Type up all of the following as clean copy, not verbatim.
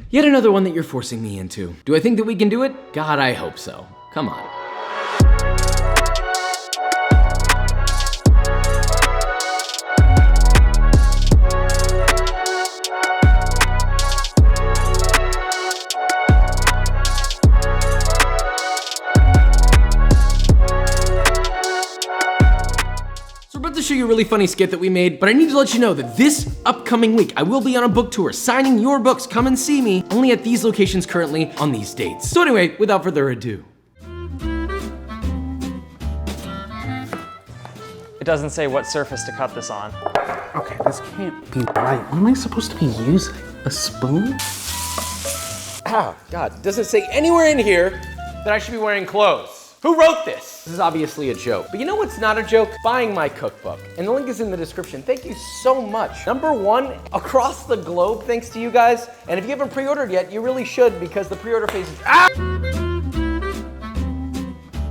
Yet another one that you're forcing me into. Do I think that we can do it? God, I hope so. Come on. To show you a really funny skit that we made, but I need to let you know that this upcoming week I will be on a book tour signing your books. Come and see me only at these locations currently on these dates. So anyway, without further ado. It doesn't say what surface to cut this on. Okay, this can't be right. What am I supposed to be using? A spoon? Oh God, it doesn't say anywhere in here that I should be wearing clothes. Who wrote this? This is obviously a joke. But you know what's not a joke? Buying my cookbook. And the link is in the description. Thank you so much. #1, across the globe, thanks to you guys. And if you haven't pre-ordered yet, you really should because the pre-order phase is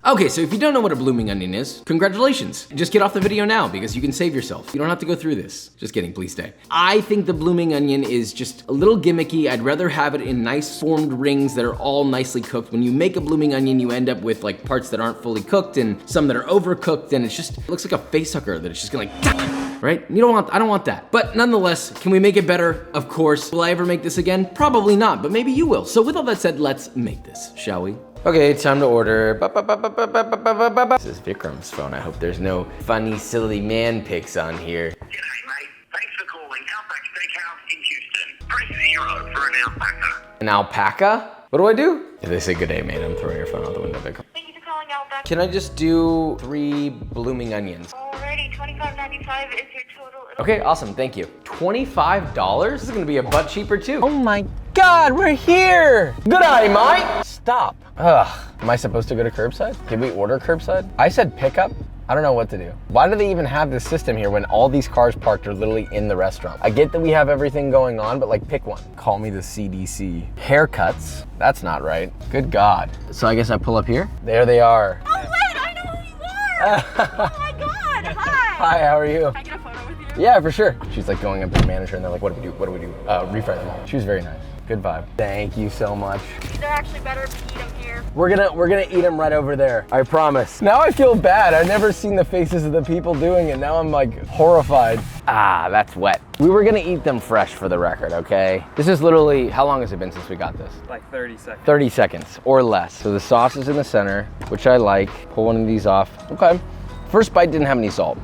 Okay, so if you don't know what a blooming onion is, congratulations. Just get off the video now because you can save yourself. You don't have to go through this. Just kidding, please stay. I think the blooming onion is just a little gimmicky. I'd rather have it in nice formed rings that are all nicely cooked. When you make a blooming onion, you end up with like parts that aren't fully cooked and some that are overcooked, and it looks like a face hugger that it's just gonna like, right? I don't want that. But nonetheless, can we make it better? Of course. Will I ever make this again? Probably not, but maybe you will. So with all that said, let's make this, shall we? Okay, time to order. This is Vikram's phone. I hope there's no funny, silly man pics on here. G'day, mate. Thanks for calling Outback Steakhouse in Houston. Press 0 for an alpaca. An alpaca? What do I do? If they say good day, mate, I'm throwing your phone out the window, Vikram. Thank you for calling Outback. Can I just do 3 blooming onions? Alrighty, $25.95 is your total. Okay, awesome, thank you. $25? This is gonna be a butt cheaper too. Oh my God, we're here! Good eye, mate! Stop. Ugh, am I supposed to go to curbside? Did we order curbside? I said pickup. I don't know what to do. Why do they even have this system here when all these cars parked are literally in the restaurant? I get that we have everything going on, but like pick one. Call me the CDC. Haircuts, that's not right. Good God. So I guess I pull up here? There they are. Oh wait, I know who you are! Oh my God, hi! Hi, how are you? Can I get a photo with you? Yeah, for sure. She's like going up to the manager and they're like, what do we do? What do we do? Refresh them. She was very nice. Good vibe. Thank you so much. They're actually better if you eat them here. We're gonna eat them right over there. I promise. Now I feel bad. I've never seen the faces of the people doing it. Now I'm like horrified. Ah, that's wet. We were gonna eat them fresh for the record, okay? This is literally, how long has it been since we got this? Like 30 seconds. 30 seconds or less. So the sauce is in the center, which I like. Pull one of these off. Okay. First bite didn't have any salt.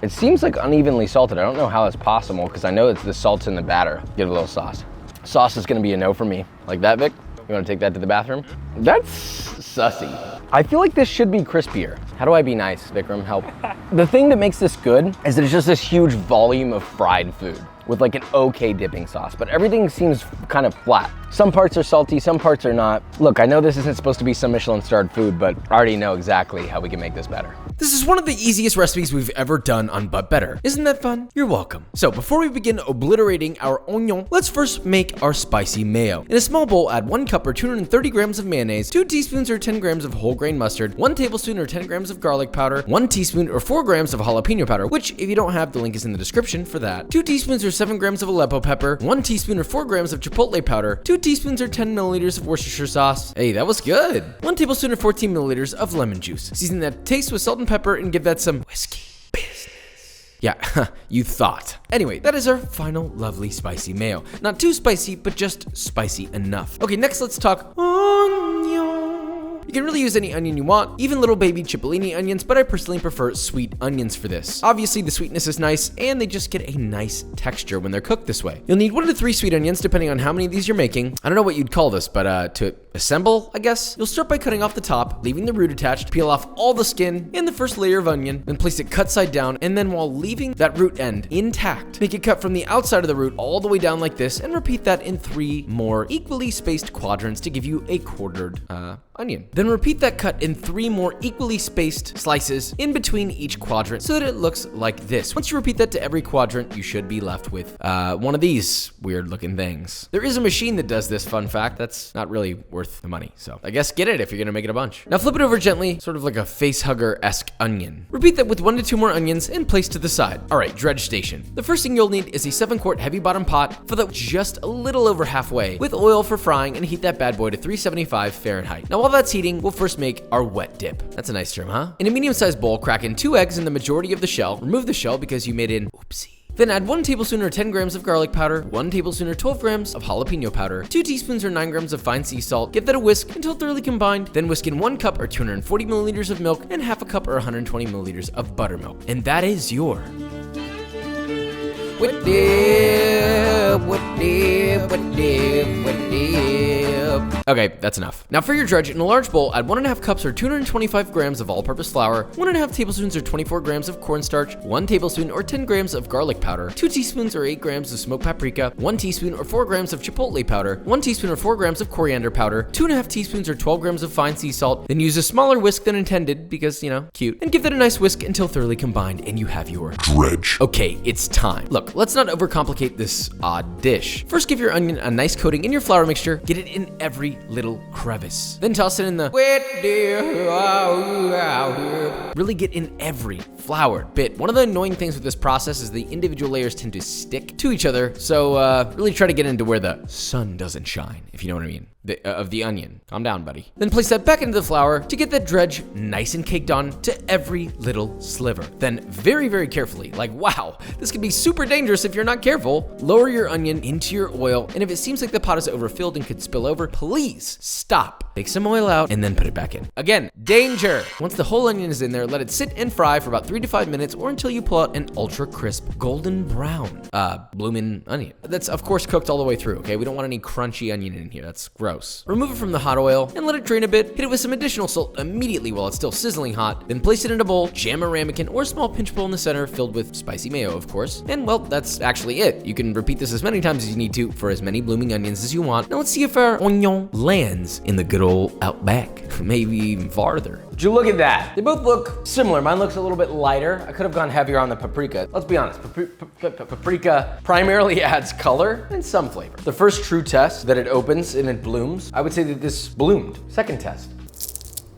It seems like unevenly salted. I don't know how that's possible because I know it's the salt's in the batter. Give it a little sauce. Sauce is gonna be a no for me. Like that, Vic? You wanna take that to the bathroom? That's sussy. I feel like this should be crispier. How do I be nice, Vikram? Help. The thing that makes this good is that it's just this huge volume of fried food with like an okay dipping sauce, but everything seems kind of flat. Some parts are salty, some parts are not. Look, I know this isn't supposed to be some Michelin-starred food, but I already know exactly how we can make this better. This is one of the easiest recipes we've ever done on But Better. Isn't that fun? You're welcome. So before we begin obliterating our onion, let's first make our spicy mayo. In a small bowl, add 1 cup or 230 grams of mayonnaise, 2 teaspoons or 10 grams of whole grain mustard, 1 tablespoon or 10 grams of garlic powder, 1 teaspoon or 4 grams of jalapeno powder, which if you don't have, the link is in the description for that, 2 teaspoons or 7 grams of Aleppo pepper, 1 teaspoon or 4 grams of chipotle powder, 2 teaspoons or 10 milliliters of Worcestershire sauce. Hey, that was good. 1 tablespoon or 14 milliliters of lemon juice. Season that to taste with salt and pepper and give that some whiskey business. Yeah, you thought. Anyway, that is our final lovely spicy mayo. Not too spicy, but just spicy enough. Okay, next let's talk onion. You can really use any onion you want, even little baby cipollini onions, but I personally prefer sweet onions for this. Obviously, the sweetness is nice, and they just get a nice texture when they're cooked this way. You'll need 1 to 3 sweet onions, depending on how many of these you're making. I don't know what you'd call this, but to assemble, I guess. You'll start by cutting off the top, leaving the root attached, peel off all the skin and the first layer of onion, then place it cut side down, and then while leaving that root end intact, make it cut from the outside of the root all the way down like this, and repeat that in 3 more equally spaced quadrants to give you a quartered onion. Then repeat that cut in 3 more equally spaced slices in between each quadrant so that it looks like this. Once you repeat that to every quadrant, you should be left with one of these weird looking things. There is a machine that does this, fun fact. That's not really worth the money, so I guess get it if you're gonna make it a bunch. Now flip it over gently, sort of like a face hugger-esque onion. Repeat that with 1 to 2 more onions and place to the side. All right, dredge station. The first thing you'll need is a 7-quart heavy bottom pot. Fill that just a little over halfway with oil for frying and heat that bad boy to 375 Fahrenheit. Now while that's heating, we'll first make our wet dip. That's a nice term, huh? In a medium-sized bowl, crack in 2 eggs in the majority of the shell. Remove the shell because you made an oopsie. Then add 1 tablespoon or 10 grams of garlic powder, 1 tablespoon or 12 grams of jalapeno powder, 2 teaspoons or 9 grams of fine sea salt. Give that a whisk until thoroughly combined. Then whisk in 1 cup or 240 milliliters of milk and half a cup or 120 milliliters of buttermilk. And that is your wet dip, wet dip, wet dip, wet dip. Okay, that's enough. Now for your dredge, in a large bowl, add 1.5 cups or 225 grams of all-purpose flour, 1.5 tablespoons or 24 grams of cornstarch, 1 tablespoon or 10 grams of garlic powder, 2 teaspoons or 8 grams of smoked paprika, 1 teaspoon or 4 grams of chipotle powder, 1 teaspoon or 4 grams of coriander powder, 2.5 teaspoons or 12 grams of fine sea salt. Then use a smaller whisk than intended because, you know, cute, and give that a nice whisk until thoroughly combined and you have your dredge. Okay, it's time. Look, let's not overcomplicate this odd dish. First, give your onion a nice coating in your flour mixture. Get it in every little crevice. Then toss it in the wet dip. Really get in every floured bit. One of the annoying things with this process is the individual layers tend to stick to each other. So really try to get into where the sun doesn't shine, if you know what I mean. Of the onion. Calm down, buddy. Then place that back into the flour to get that dredge nice and caked on to every little sliver. Then very, very carefully, like wow, this can be super dangerous if you're not careful, lower your onion into your oil, and if it seems like the pot is overfilled and could spill over, please stop. Take some oil out and then put it back in. Again, danger. Once the whole onion is in there, let it sit and fry for about 3 to 5 minutes or until you pull out an ultra crisp golden brown bloomin' onion. That's of course cooked all the way through, okay? We don't want any crunchy onion in here, that's gross. Remove it from the hot oil and let it drain a bit. Hit it with some additional salt immediately while it's still sizzling hot. Then place it in a bowl, jam a ramekin or a small pinch bowl in the center filled with spicy mayo, of course. And well, that's actually it. You can repeat this as many times as you need to for as many blooming onions as you want. Now let's see if our onion lands in the good old Outback, maybe even farther. Would you look at that? They both look similar. Mine looks a little bit lighter. I could have gone heavier on the paprika. Let's be honest, paprika primarily adds color and some flavor. The first true test that it opens and it blooms, I would say that this bloomed. Second test,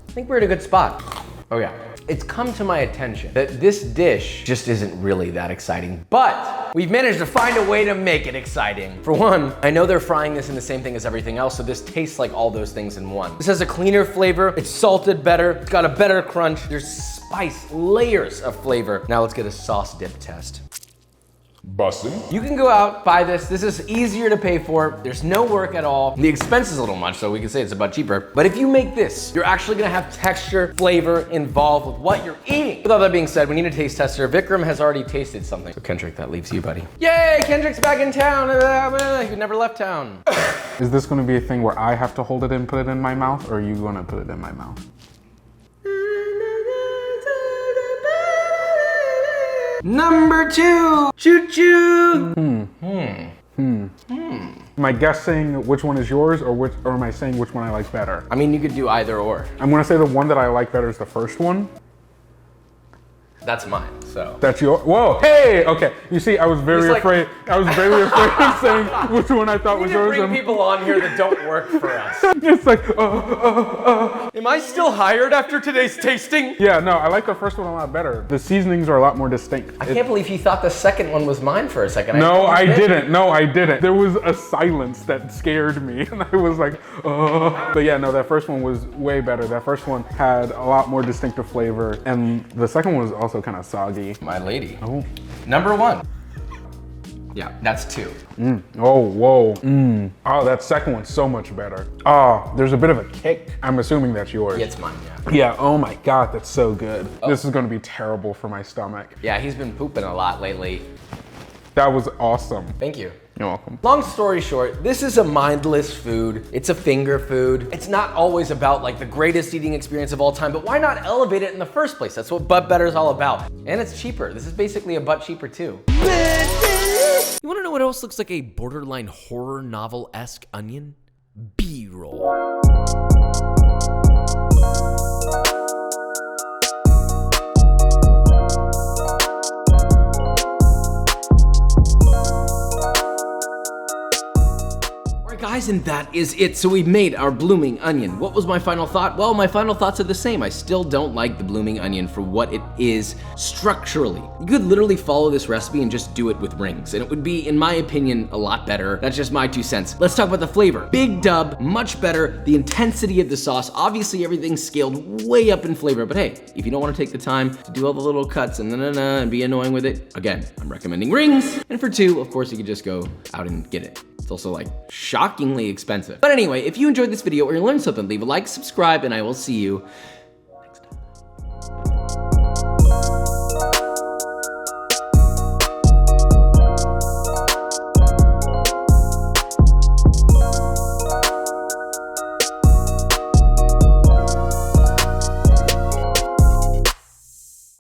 I think we're at a good spot. Oh yeah. It's come to my attention that this dish just isn't really that exciting, but we've managed to find a way to make it exciting. For one, I know they're frying this in the same thing as everything else, so this tastes like all those things in one. This has a cleaner flavor, it's salted better, it's got a better crunch, there's spice, layers of flavor. Now let's get a sauce dip test. Bussin'. You can go out, buy this. This is easier to pay for. There's no work at all. The expense is a little much, so we can say it's about cheaper. But if you make this, you're actually gonna have texture, flavor involved with what you're eating. With all that being said, we need a taste tester. Vikram has already tasted something. So Kendrick, that leaves you, buddy. Yay, Kendrick's back in town. He never left town. Is this gonna be a thing where I have to hold it and put it in my mouth, or are you gonna put it in my mouth? Number 2, choo-choo. Am I guessing which one is yours, or am I saying which one I like better? I mean, you could do either or. I'm gonna say the one that I like better is the first one. That's mine, so. That's your, whoa, hey, okay. You see, I was very afraid. I was very afraid of saying which one I thought was yours. Bring people on here that don't work for us. It's like, Am I still hired after today's tasting? Yeah, no, I like the first one a lot better. The seasonings are a lot more distinct. I can't believe he thought the second one was mine for a second. No, I didn't. No, I didn't. There was a silence that scared me, and I was like, But yeah, no, that first one was way better. That first one had a lot more distinctive flavor, and the second one was also kind of soggy. My lady. Oh. Number 1. Yeah, that's 2. Oh, whoa. Oh, that second one's so much better. Oh, there's a bit of a kick. I'm assuming that's yours. Yeah, it's mine, yeah. Yeah, oh my God, that's so good. Oh. This is gonna be terrible for my stomach. Yeah, he's been pooping a lot lately. That was awesome. Thank you. You're welcome. Long story short, this is a mindless food. It's a finger food. It's not always about like the greatest eating experience of all time, but why not elevate it in the first place? That's what Butt Better is all about. And it's cheaper. This is basically a butt cheaper too. You wanna know what else looks like a borderline horror novel-esque onion? B-roll. All right, guys, and that is it. So we've made our blooming onion. What was my final thought? Well, my final thoughts are the same. I still don't like the blooming onion for what it is structurally. You could literally follow this recipe and just do it with rings, and it would be, in my opinion, a lot better. That's just my 2 cents. Let's talk about the flavor. Big dub, much better. The intensity of the sauce, obviously everything's scaled way up in flavor, but hey, if you don't want to take the time to do all the little cuts and be annoying with it, again, I'm recommending rings. And for 2, of course, you could just go out and get it. It's also like shockingly expensive. But anyway, if you enjoyed this video or you learned something, leave a like, subscribe, and I will see you